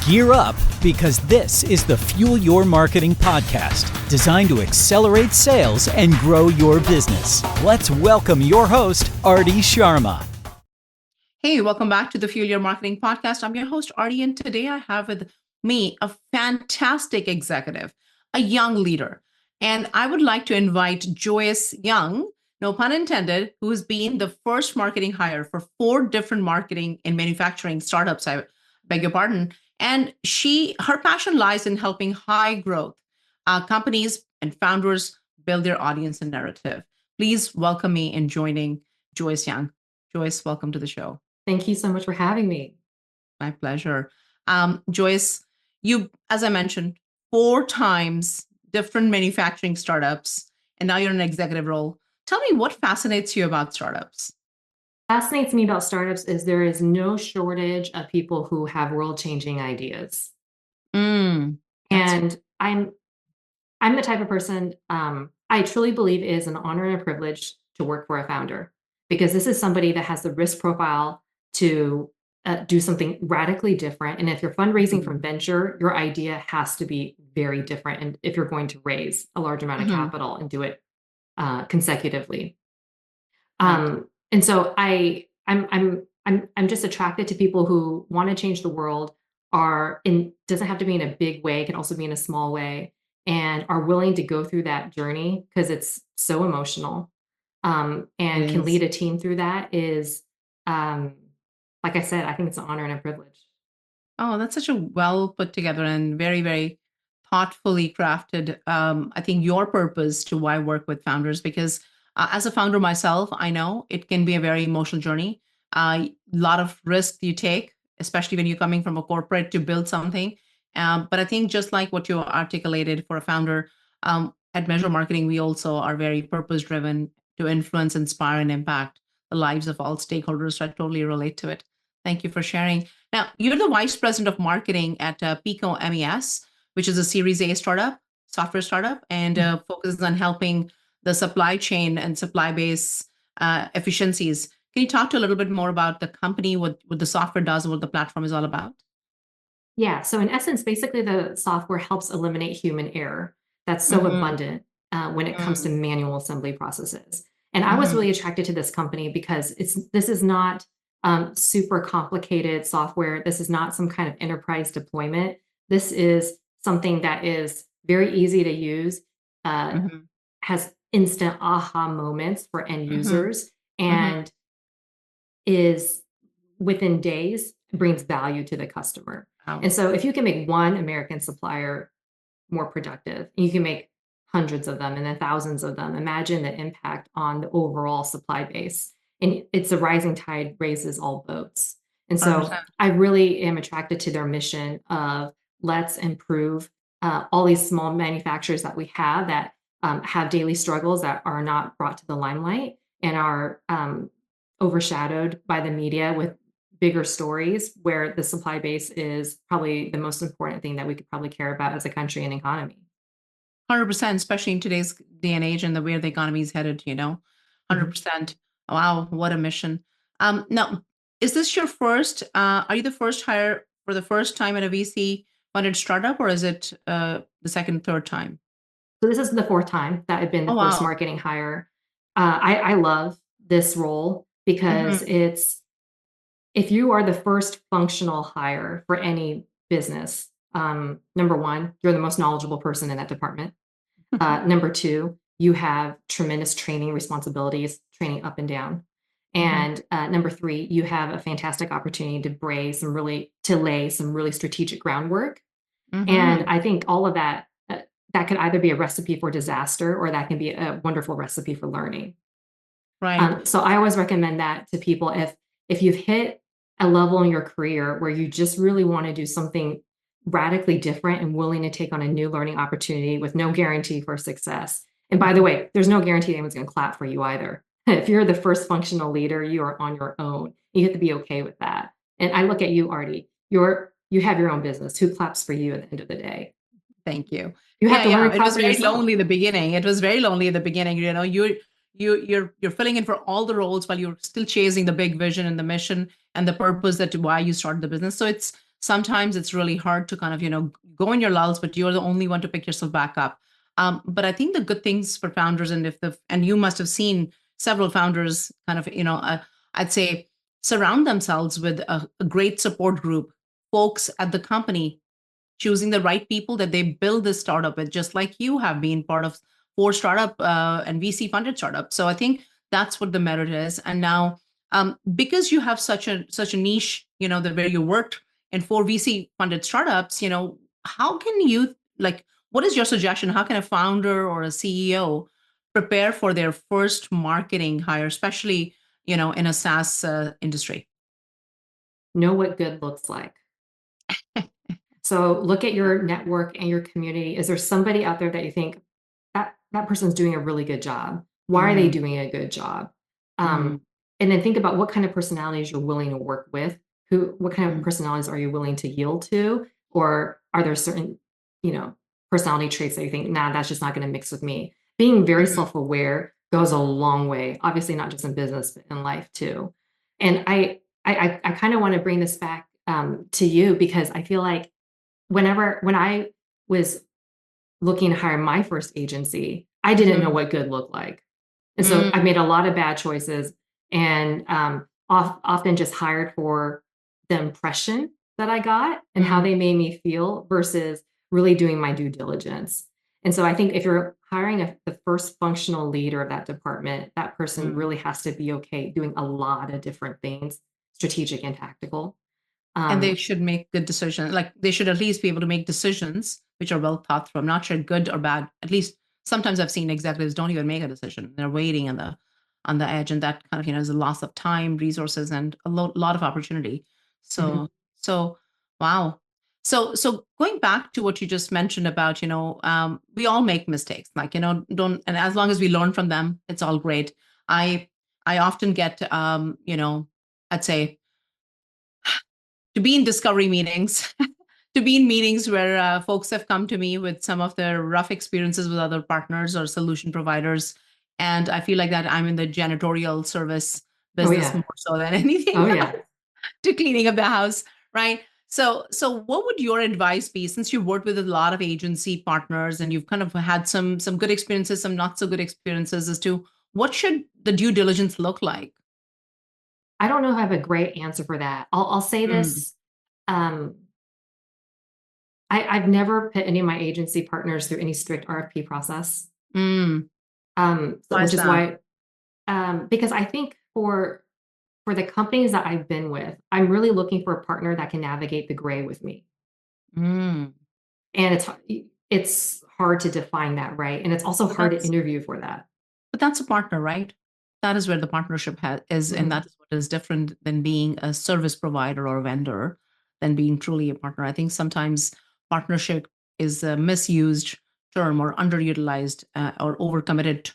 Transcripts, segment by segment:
Gear up, because this is the Fuel Your Marketing podcast, designed to accelerate sales and grow your business. Let's welcome your host, Arti Sharma. Hey, welcome back to the Fuel Your Marketing podcast. I'm your host, Arti, and today I have with me a fantastic executive, a young leader. And I would like to invite Joyce Young, no pun intended, who's been the first marketing hire for 4 different marketing and manufacturing startups, I beg your pardon. And her passion lies in helping high growth companies and founders build their audience and narrative. Please welcome me in joining Joyce Young. Joyce, welcome to the show. Thank you so much for having me. My pleasure. Joyce, you, as I mentioned, 4 times different manufacturing startups, and now you're in an executive role. Tell me what fascinates you about startups. Fascinates me about startups is there is no shortage of people who have world-changing ideas. And I'm the type of person I truly believe it is an honor and a privilege to work for a founder, because this is somebody that has the risk profile to do something radically different. And if you're fundraising from venture, your idea has to be very different. And if you're going to raise a large amount of capital and do it consecutively. And so I'm just attracted to people who want to change the world, doesn't have to be in a big way, can also be in a small way, and are willing to go through that journey because it's so emotional. And can lead a team through that is, like I said, I think it's an honor and a privilege. Oh, that's such a well put together and very, very thoughtfully crafted. I think your purpose to why work with founders, because as a founder myself, I know it can be a very emotional journey. A lot of risk you take, especially when you're coming from a corporate to build something. But I think just like what you articulated for a founder, at Measure Marketing, we also are very purpose driven to influence, inspire, and impact the lives of all stakeholders. So I totally relate to it. Thank you for sharing. Now, you're the vice president of marketing at Pico MES, which is a Series A startup, software startup, and focuses on helping the supply chain and supply base efficiencies. Can you talk to a little bit more about the company, what the software does, and what the platform is all about? Yeah. So in essence, basically the software helps eliminate human error that's so abundant when it comes to manual assembly processes. And I was really attracted to this company because this is not super complicated software. This is not some kind of enterprise deployment. This is something that is very easy to use, has instant aha moments for end users, and is within days brings value to the customer. And so if you can make one American supplier more productive, you can make hundreds of them and then thousands of them. Imagine the impact on the overall supply base. And it's a rising tide raises all boats. And so 100%. I really am attracted to their mission of let's improve all these small manufacturers that we have that have daily struggles that are not brought to the limelight and are overshadowed by the media with bigger stories, where the supply base is probably the most important thing that we could probably care about as a country and economy. 100%, especially in today's day and age and the way the economy is headed, 100%. Wow, what a mission. Now, is this your first, are you the first hire for the first time in a VC funded startup, or is it the second, third time? So this is the 4th time that I've been the first marketing hire. I love this role because if you are the first functional hire for any business, number 1, you're the most knowledgeable person in that department. Number 2, you have tremendous training responsibilities, training up and down. And number 3, you have a fantastic opportunity to lay some really strategic groundwork. And I think all of that, that could either be a recipe for disaster or that can be a wonderful recipe for learning. Right. So I always recommend that to people. If you've hit a level in your career where you just really want to do something radically different and willing to take on a new learning opportunity with no guarantee for success. And by the way, there's no guarantee anyone's going to clap for you either. If you're the first functional leader, you are on your own. You have to be okay with that. And I look at you, Arti. You have your own business. Who claps for you at the end of the day? Thank you. You have to learn. It was very lonely in the beginning. It was very lonely in the beginning. You're filling in for all the roles while you're still chasing the big vision and the mission and the purpose that why you started the business. So it's sometimes it's really hard to kind of, go in your lulls, but you're the only one to pick yourself back up. But I think the good things for founders, and you must have seen several founders kind of, I'd say surround themselves with a great support group, folks at the company choosing the right people that they build this startup with, just like you have been part of 4 startup and VC funded startups. So I think that's what the merit is. And now, because you have such a niche, where you worked in 4 VC funded startups, how can you like? What is your suggestion? How can a founder or a CEO prepare for their first marketing hire, especially in a SaaS industry? Know what good looks like. So look at your network and your community. Is there somebody out there that you think that person's doing a really good job? Why are they doing a good job? Mm, And then think about what kind of personalities you're willing to work with. What kind of mm, personalities are you willing to yield to? Or are there certain, personality traits that you think, nah, that's just not going to mix with me? Being very mm, self-aware goes a long way. Obviously, not just in business, but in life too. And I kind of want to bring this back to you, because I feel like when I was looking to hire my first agency, I didn't know mhm, what good looked like. And so I mm, made a lot of bad choices, and often just hired for the impression that I got and how mm, they made me feel versus really doing my due diligence. And so I think if you're hiring the first functional leader of that department, that person mm. really has to be okay doing a lot of different things, strategic and tactical. And they Um, should make good decisions. Like they should at least be able to make decisions which are well thought through. I'm not sure good or bad. At least sometimes I've seen executives don't even make a decision. They're waiting on the edge, and that kind of is a loss of time, resources, and a lot of opportunity. mhm. So wow. So going back to what you just mentioned about we all make mistakes. Like don't, and as long as we learn from them, it's all great. I I often get I'd say to be in discovery meetings, to be in meetings where folks have come to me with some of their rough experiences with other partners or solution providers. And I feel like that I'm in the janitorial service Oh business yeah. more so than Oh anything else, yeah. to cleaning up the house, right? So what would your advice be, since you've worked with a lot of agency partners and you've kind of had some good experiences, some not so good experiences, as to what should the due diligence look like? I don't know if I have a great answer for that. I'll say Mm, this. Um, I've never put any of my agency partners through any strict RFP process. mm, why Which is is that? why, because I think for the companies that I've been with, I'm really looking for a partner that can navigate the gray with me. Mm. And it's hard to define that, right? And it's also But hard to that's interview for that. But that's a partner, right? That is where the partnership is, and Mhm. that is what is different than being a service provider or a vendor, than being truly a partner. I think sometimes partnership is a misused term, or underutilized, or overcommitted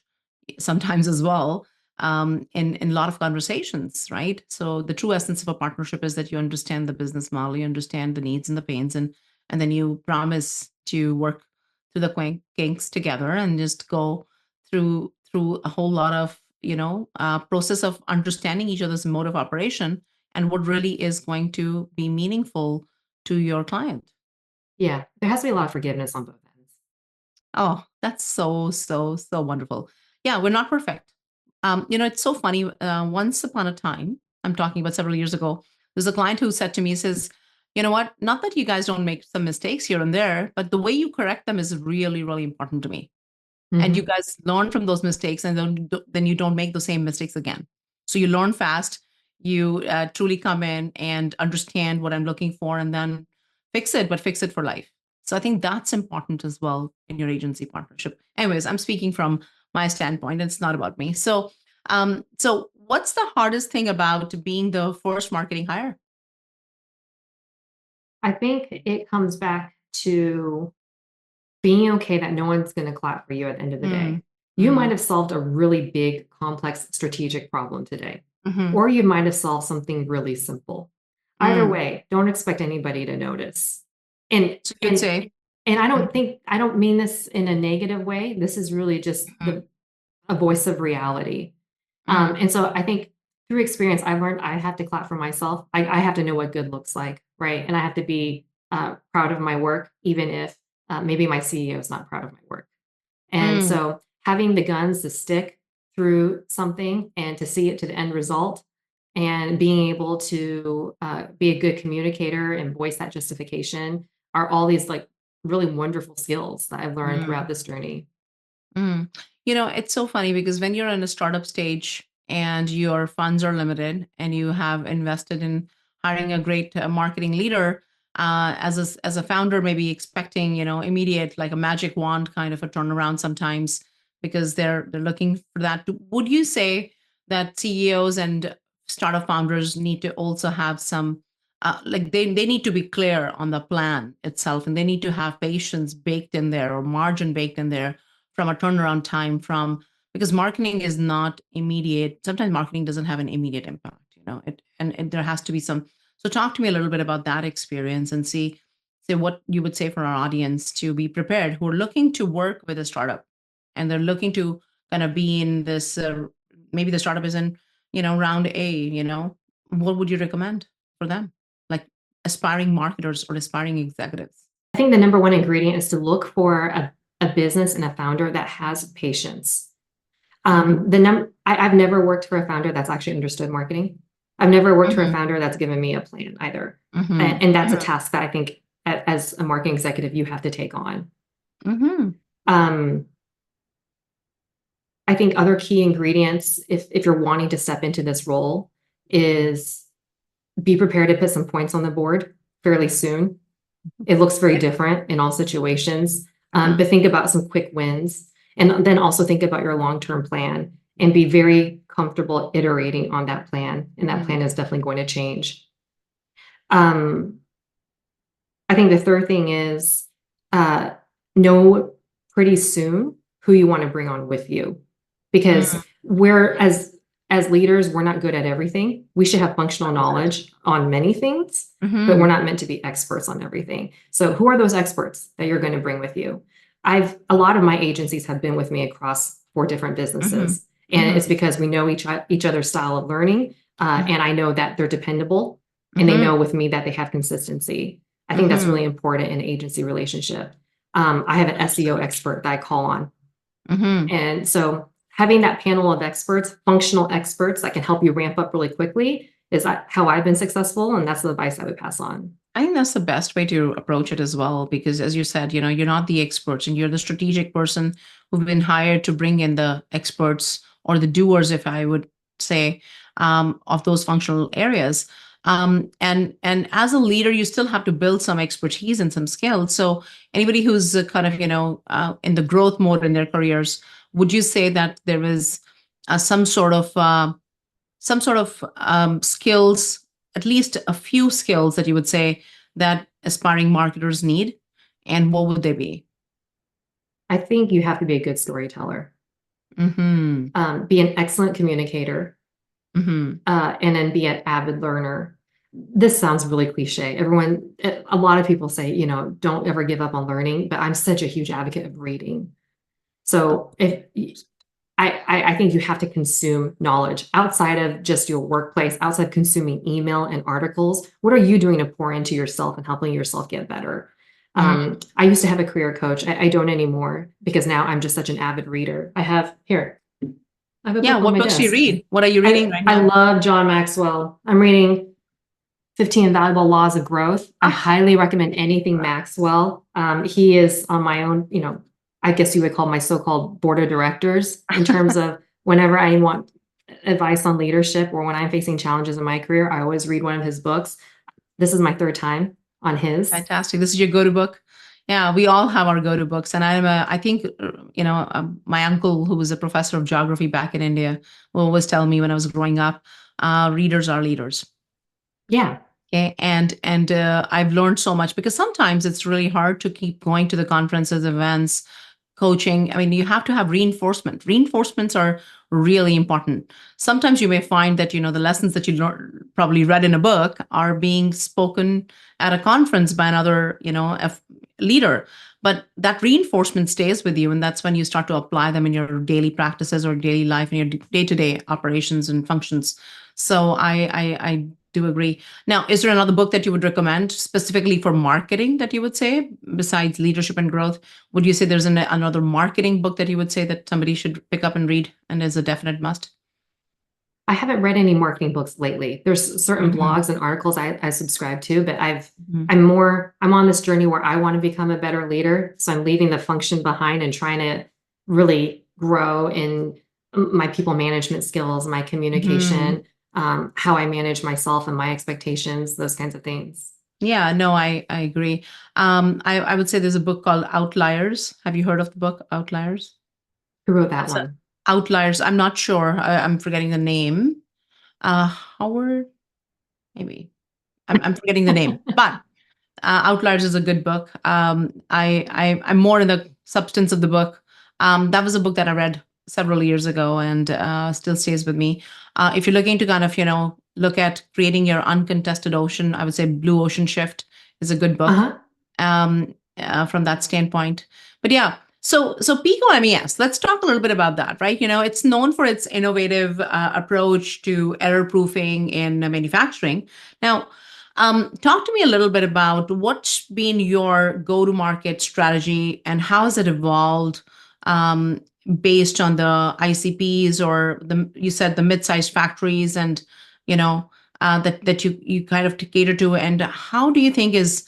sometimes as well, in a lot of conversations, right? So the true essence of a partnership is that you understand the business model, you understand the needs and the pains, and then you promise to work through the kinks together and just go through a whole lot of process of understanding each other's mode of operation and what really is going to be meaningful to your client. Yeah, there has to be a lot of forgiveness on both ends. Oh, that's so wonderful. Yeah, we're not perfect. It's so funny. Once upon a time, I'm talking about several years ago, there's a client who said to me, says, you know what, not that you guys don't make some mistakes here and there, but the way you correct them is really, really important to me. And you Mhm. guys learn from those mistakes, and then you don't make the same mistakes again. So you learn fast, you truly come in and understand what I'm looking for, and then fix it, but fix it for life. So I think that's important as well in your agency partnership. Anyways, I'm speaking from my standpoint. It's not about me. So what's the hardest thing about being the first marketing hire? I think it comes back to being okay that no one's going to clap for you at the end of the Mm, day. You might mm, have solved a really big, complex strategic problem today, mhm, or you might have solved something really simple. Either mm. way, don't expect anybody to notice. And So you'd and say, and mhm, I don't mean this in a negative way. This is really just mhm, a voice of reality. mm, And so I think through experience, I've learned I have to clap for myself. I have to know what good looks like, right? And I have to be proud of my work, even if maybe my CEO is not proud of my work. And Mm, so having the guns to stick through something and to see it to the end result and being able to be a good communicator and voice that justification are all these like really wonderful skills that I've learned mm, throughout this journey. mm. It's so funny because when you're in a startup stage and your funds are limited and you have invested in hiring a great marketing leader, as a founder, maybe expecting immediate like a magic wand kind of a turnaround sometimes because they're looking for that. Would you say that CEOs and startup founders need to also have some like they need to be clear on the plan itself and they need to have patience baked in there or margin baked in there from a turnaround time from because marketing is not immediate. Sometimes marketing doesn't have an immediate impact, and there has to be some. So talk to me a little bit about that experience and say what you would say for our audience to be prepared who are looking to work with a startup and they're looking to kind of be in this maybe the startup is in round A. What would you recommend for them, like aspiring marketers or aspiring executives? I think the number one ingredient is to look for a business and a founder that has patience. I've never worked for a founder that's actually understood marketing. I've never worked for a Mm-hmm. founder that's given me a plan either. Mm-hmm. And that's a task that I think as a marketing executive, you have to take on. Mm-hmm. Um, I think other key ingredients, if you're wanting to step into this role, is be prepared to put some points on the board fairly soon. It looks very different in all situations, but think about some quick wins and then also think about your long-term plan and be very comfortable iterating on that plan. And that plan is definitely going to change. I think the third thing is know pretty soon who you want to bring on with you, because we're as leaders, we're not good at everything. We should have functional knowledge on many things, but we're not meant to be experts on everything. So who are those experts that you're going to bring with you? A lot of my agencies have been with me across 4 different businesses, and it's because we know each other's style of learning, and I know that they're dependable, and they know with me that they have consistency. I think that's really important in an agency relationship. I have an SEO expert that I call on. And so having that panel of experts, functional experts that can help you ramp up really quickly is how I've been successful. And that's the advice I would pass on. I think that's the best way to approach it as well, because as you said, you're not the experts and you're the strategic person who've been hired to bring in the experts or the doers, if I would say, of those functional areas. And as a leader, you still have to build some expertise and some skills. So anybody who's kind of, in the growth mode in their careers, would you say that there is some sort of skills, at least a few skills that you would say that aspiring marketers need? And what would they be? I think you have to be a good storyteller, Mm-hmm. be an excellent communicator, Mm-hmm. and then be an avid learner. This sounds really cliche. A lot of people say, don't ever give up on learning, but I'm such a huge advocate of reading. So I think you have to consume knowledge outside of just your workplace, outside of consuming email and articles. What are you doing to pour into yourself and helping yourself get better? I used to have a career coach. I don't anymore because now I'm just such an avid reader. I have a book on What my books do you desk. read? What are you reading right I now? love John Maxwell. I'm reading 15 Invaluable Laws of Growth. I highly recommend anything Maxwell. He is on my own, I guess you would call my so-called board of directors in terms of whenever I want advice on leadership or when I'm facing challenges in my career, I always read one of his books. This is my 3rd time on his. Fantastic. This is your go-to book. Yeah, we all have our go-to books. And I think, my uncle, who was a professor of geography back in India, will always tell me when I was growing up, readers are leaders. Yeah. Okay. And I've learned so much because sometimes it's really hard to keep going to the conferences, events, coaching. I mean, you have to have reinforcement. Reinforcements are really important. Sometimes you may find that, the lessons that you probably read in a book are being spoken at a conference by another, leader. But that reinforcement stays with you. And that's when you start to apply them in your daily practices or daily life in your day-to-day operations and functions. So I do agree. Now, is there another book that you would recommend specifically for marketing that you would say, besides leadership and growth? Would you say there's another marketing book that you would say that somebody should pick up and read and is a definite must? I haven't read any marketing books lately. There's certain Mhm. blogs and articles I subscribe to, but Mhm. I'm on this journey where I want to become a better leader. So I'm leaving the function behind and trying to really grow in my people management skills, my Mhm. communication, how I manage myself and my expectations, those kinds of things. Yeah, no, I agree. I would say there's a book called Outliers. Have you heard of the book Outliers? Who wrote that That's a one? Outliers. I'm not sure. I'm forgetting the name. Howard, maybe. I'm forgetting the name, but Outliers is a good book. I'm more in the substance of the book. That was a book that I read several years ago and still stays with me. If you're looking to kind of, look at creating your uncontested ocean, I would say Blue Ocean Shift is a good book Uh-huh. from that standpoint. But yeah, so Pico MES, let's talk a little bit about that, right? It's known for its innovative approach to error proofing in manufacturing. Now, talk to me a little bit about what's been your go-to-market strategy and how has it evolved um, based on the ICPs or you said the mid-sized factories and you know that you kind of cater to, and how do you think is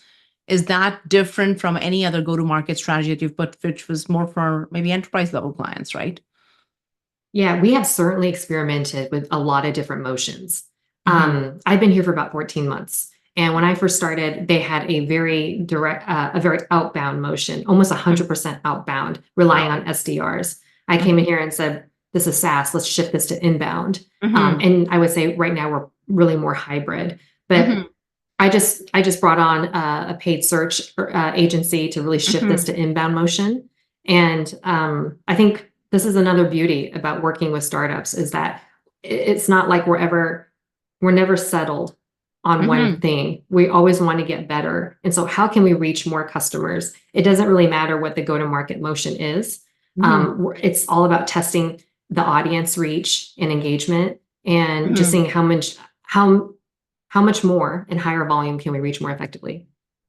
that different from any other go-to-market strategy that you've put, which was more for maybe enterprise level clients, right? Yeah, we have certainly experimented with a lot of different motions. Hmm. I've been here for about 14 months. And when I first started, they had a very direct, a very outbound motion, almost 100% outbound, relying Wow. on SDRs. I came in here and said, this is SaaS, let's shift this to inbound. Hmm. And I would say right now we're really more hybrid. But Hmm. I just brought on a paid search agency to really shift this Hmm. to inbound motion. And I think this is another beauty about working with startups is that it's not like we're never settled on one Hmm. thing. We always want to get better. And so how can we reach more customers? It doesn't really matter what the go-to-market motion is. Hmm. It's all about testing the audience reach and engagement and just Hmm. seeing how much more and higher volume can we reach more effectively?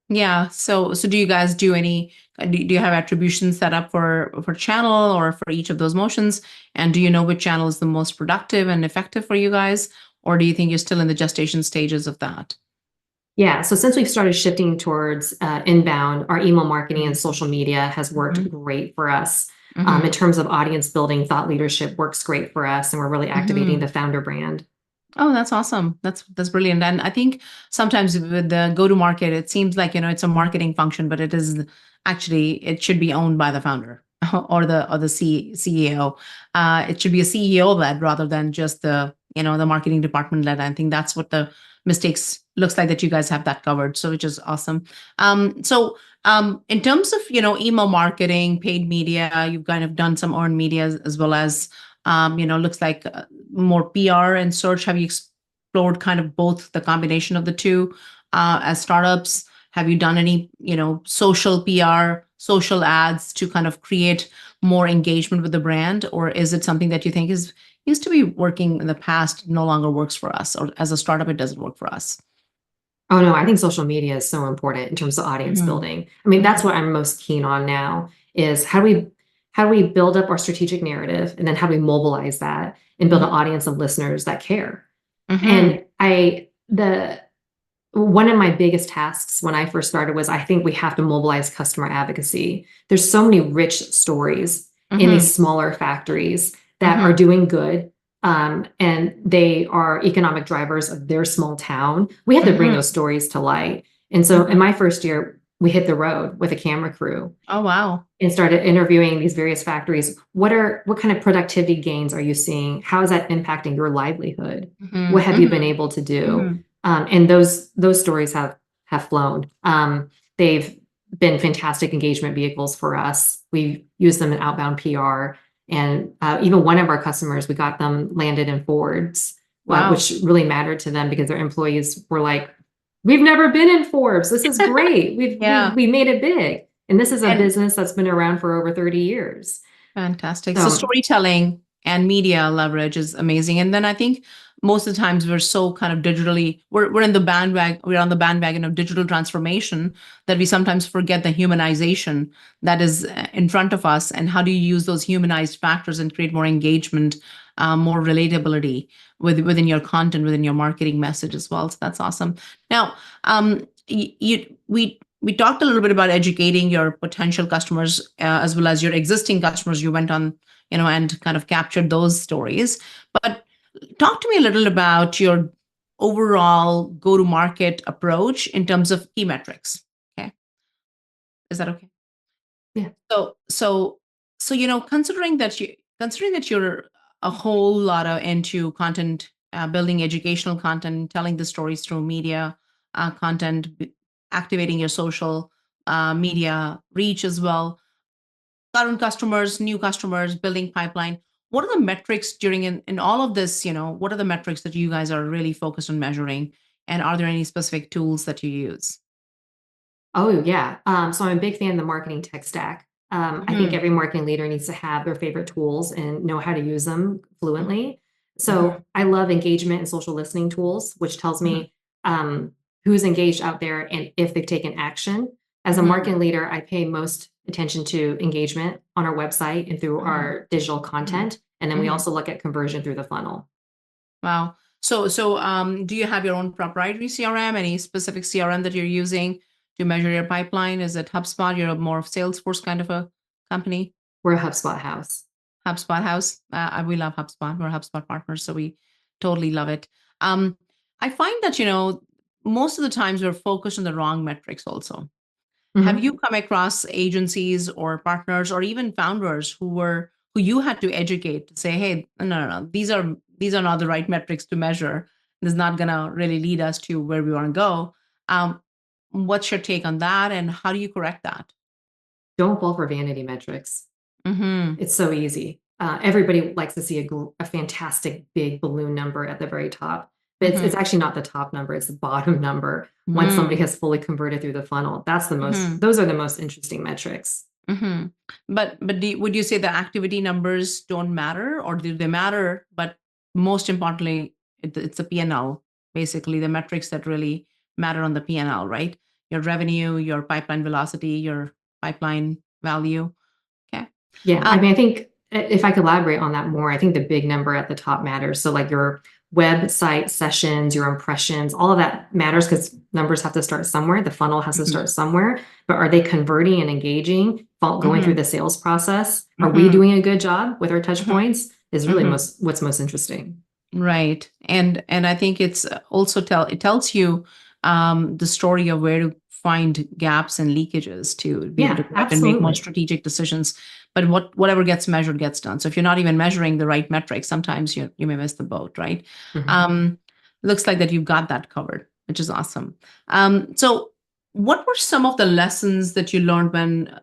Yeah. So do you guys do any? Do you have attribution set up for channel or for each of those motions? And do you know which channel is the most productive and effective for you guys, or do you think you're still in the gestation stages of that? Yeah, so since we've started shifting towards inbound, our email marketing and Mm-hmm. social media has worked great for us. In Mm-hmm. terms of audience building, thought leadership works great for us, and we're really activating the founder brand. Oh, that's awesome. That's brilliant. And I think sometimes with the go to market, it seems like, it's a marketing function, but it is actually it should be owned by the founder or the CEO. It should be a CEO led rather than just the marketing department led. I think that's what the mistakes looks like that you guys have that covered. So which is awesome. In terms of, email marketing, paid media, you've kind of done some earned media as well as looks like more PR and search. Have you explored kind of both the combination of the two as startups? Have you done any, social PR, social ads to kind of create more engagement with the brand? Or is it something that you think is used to be working in the past, no longer works for us, or as a startup, it doesn't work for us? Oh no, I think social media is so important in terms of audience Mhm. building. I mean, that's Mhm. what I'm most keen on now is how do we build up our strategic narrative and then how do we mobilize that and build an Mhm. audience of listeners that care. Mhm. And the one of my biggest tasks when I first started was I think we have to mobilize customer advocacy. There's so many rich stories in Mhm. these smaller factories that are Mhm. doing good, and they are economic drivers of their small town. We have to bring Mhm. those stories to light. And so in Mhm. my first year, we hit the road with a camera crew Oh wow. and started interviewing these various factories. What kind of productivity gains are you seeing? How is that impacting your livelihood? What Mhm. have you been Mhm. able to do? Mhm. And those stories have flown. They've been fantastic engagement vehicles for us. We use them in outbound PR, and even one of our customers, we got them landed in Fords, Wow. which really mattered to them because their employees were like, "We've never been in Forbes. This is great. Yeah. We made it big." And this is a And business that's been around for over 30 years. fantastic. So So storytelling and media leverage is amazing. And then I think most of the times we're so kind of digitally, we're in the bandwagon, we're on the bandwagon of digital transformation that we sometimes forget the humanization that is in front of us, and how do you use those humanized factors and create more engagement, more relatability within your content, within your marketing message as well. So that's awesome. Now, we talked a little bit about educating your potential customers, as well as your existing customers. You went on, and kind of captured those stories. But talk to me a little about your overall go-to-market approach in terms of key metrics. Okay, is that okay? Yeah. So considering that you're a whole lot of into content, building educational content, telling the stories through media content, activating your social media reach as well, current customers, new customers, building pipeline. What are the metrics in all of this? What are the metrics that you guys are really focused on measuring? And are there any specific tools that you use? Oh, yeah. So I'm a big fan of the marketing tech stack. I think Mhm, every marketing leader needs to have their favorite tools and know how to use them mhm, fluently. mhm, So I love engagement and social listening tools, which tells mhm, me who's engaged out there and if they've taken action. As a mhm, marketing leader, I pay most attention to engagement on our website and through mhm, our digital mhm, content. And then we mhm. also look at conversion through the funnel. Wow. So, do you have your own proprietary CRM? Any specific CRM that you're using to measure your pipeline? Is it HubSpot? You're more of Salesforce kind of a company? We're a HubSpot house. HubSpot house. We love HubSpot. We're HubSpot partners, so we totally love it. Um, I find that, most of the times we're focused on the wrong metrics also. Have Mhm. you come across agencies or partners or even founders who you had to educate to say, hey, no, these are not the right metrics to measure. This is not gonna really lead us to where we want to go. Um, what's your take on that, and how do you correct that? Don't fall for vanity metrics. Mm-hmm. It's so easy. Everybody likes to see a fantastic big balloon number at the very top, but it's Mm-hmm. actually not the top number, it's the bottom number once somebody Mm-hmm. has fully converted through the funnel. Mm-hmm. Those are the most interesting metrics. Mm-hmm. But would you say the activity numbers don't matter, or do they matter? But most importantly, it's a P&L, basically the metrics that really matter on the P&L, right? Your revenue, your pipeline velocity, your pipeline value. Okay. Yeah, Um, I mean, I think if I could elaborate on that more, I think the big number at the top matters. So like your website sessions, your impressions, all of that matters because numbers have to start somewhere. The funnel has to mhm, start somewhere. But are they converting and engaging, going through mhm, the sales process? Are we mhm, doing a good job with our touch mhm, points? Is really mhm. what's most interesting. Right. And I think it's also it tells you the story of where to find gaps and leakages to be able to Yeah, go ahead and make more absolutely. strategic decisions. But whatever gets measured gets done. So if you're not even measuring the right metrics, sometimes you may miss the boat, right? Mhm. Um, looks like that you've got that covered, which is awesome. So what were some of the lessons that you learned when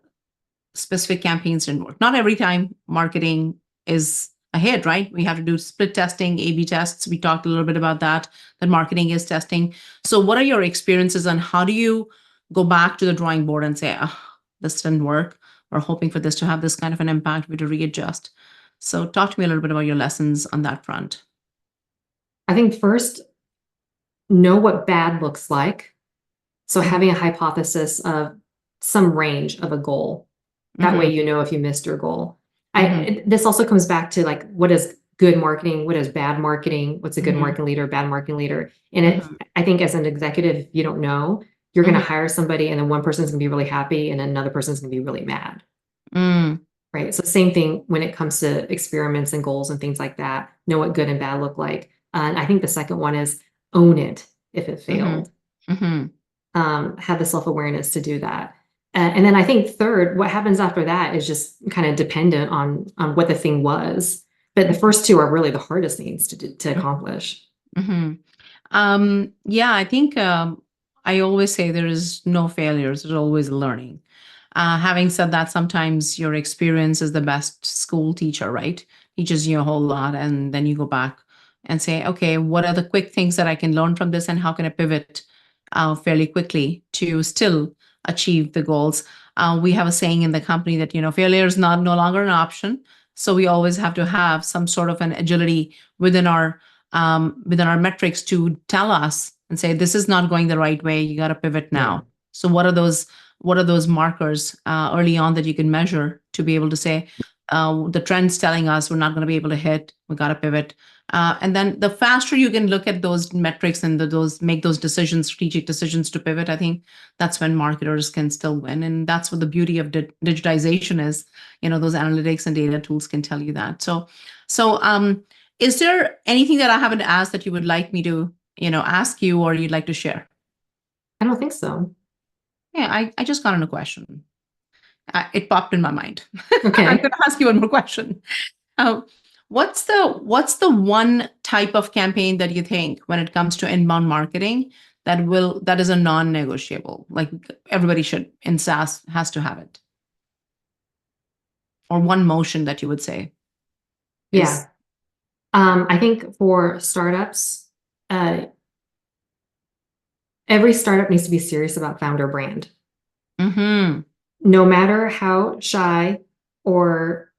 specific campaigns didn't work? Not every time marketing is a hit, right? We have to do split testing, A/B tests. We talked a little bit about that marketing is testing. So, what are your experiences and how do you go back to the drawing board and say, oh, this didn't work? We're hoping for this to have this kind of an impact, we to readjust. So, talk to me a little bit about your lessons on that front. I think first, know what bad looks like. So Mm-hmm. having a hypothesis of some range of a goal. That way Mm-hmm. you know if you missed your goal. Mm-hmm. This also comes back to like what is good marketing, what is bad marketing, what's a good Mm-hmm. marketing leader, bad marketing leader. And Mm-hmm. I think as an executive, if you don't know, you're going to Mm-hmm. hire somebody and then one person's going to be really happy and another person's going to be really mad. Mm. Right. So same thing when it comes to experiments and goals and things like that. Know what good and bad look like. And I think the second one is own it if it Mm-hmm. failed. Mm-hmm. Have the self-awareness to do that. And then I think third, what happens after that is just kind of dependent on what the thing was. But the first two are really the hardest things to accomplish. Mm-hmm. Yeah, I think I always say there is no failures, there's always learning. Having said that, sometimes your experience is the best school teacher, right? Teaches you a whole lot, and then you go back and say, okay, what are the quick things that I can learn from this, and how can I pivot fairly quickly to still achieve the goals? We have a saying in the company that failure is not no longer an option, so we always have to have some sort of an agility within our within our metrics to tell us and say, this is not going the right way. You got to pivot now. Yeah. So what are those markers early on that you can measure to be able to say, the trend's telling us we're not going to be able to hit, we got to pivot. And then the faster you can look at those metrics and make those decisions, strategic decisions to pivot, I think that's when marketers can still win. And that's what the beauty of digitization is. Those analytics and data tools can tell you that. So is there anything that I haven't asked that you would like me to, ask you or you'd like to share? I don't think so. Yeah, I just got on a question. It popped in my mind. Okay. I'm going to ask you one more question. What's the one type of campaign that you think when it comes to inbound marketing that is a non-negotiable, like everybody should in SaaS has to have it? Or one motion that you would say? Yeah. I think for startups, every startup needs to be serious about founder brand. Mm-hmm. No matter how shy or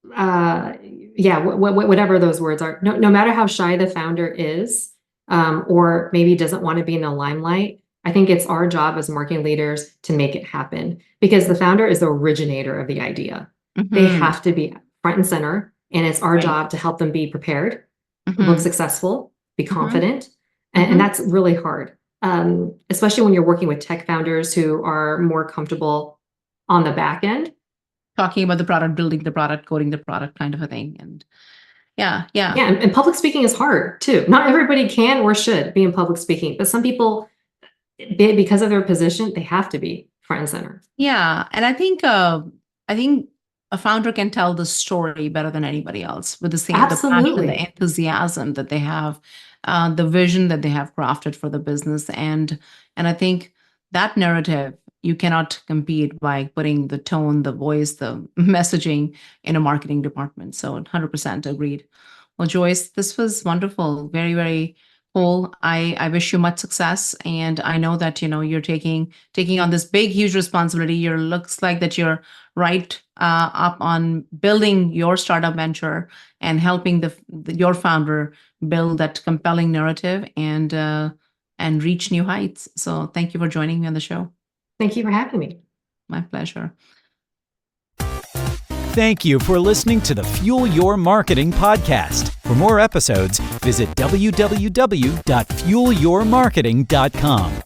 whatever those words are, no matter how shy the founder is, or maybe doesn't want to be in the limelight, I think it's our job as marketing leaders to make it happen, because the founder is the originator of the idea. Mm-hmm. They have to be front and center, and it's our Right. job to help them be prepared, Mm-hmm. look successful, be Mhm. confident. Mhm. And that's really hard, especially when you're working with tech founders who are more comfortable on the back end. Talking about the product, building the product, coding the product, kind of a thing. And yeah. Yeah, and public speaking is hard too. Not everybody can or should be in public speaking, but some people, because of their position, they have to be front and center. Yeah, and I think a founder can tell the story better than anybody else with the passion, Absolutely. the enthusiasm that they have, the vision that they have crafted for the business, and I think that narrative you cannot compete by putting the tone, the voice, the messaging in a marketing department. So 100% agreed. Well, Joyce, this was wonderful. Very, very cool. I wish you much success, and I know that you're taking on this big, huge responsibility. Looks like that you're right up on building your startup venture and helping your founder build that compelling narrative and reach new heights. So thank you for joining me on the show. Thank you for having me. My pleasure. Thank you for listening to the Fuel Your Marketing podcast. For more episodes, visit www.fuelyourmarketing.com.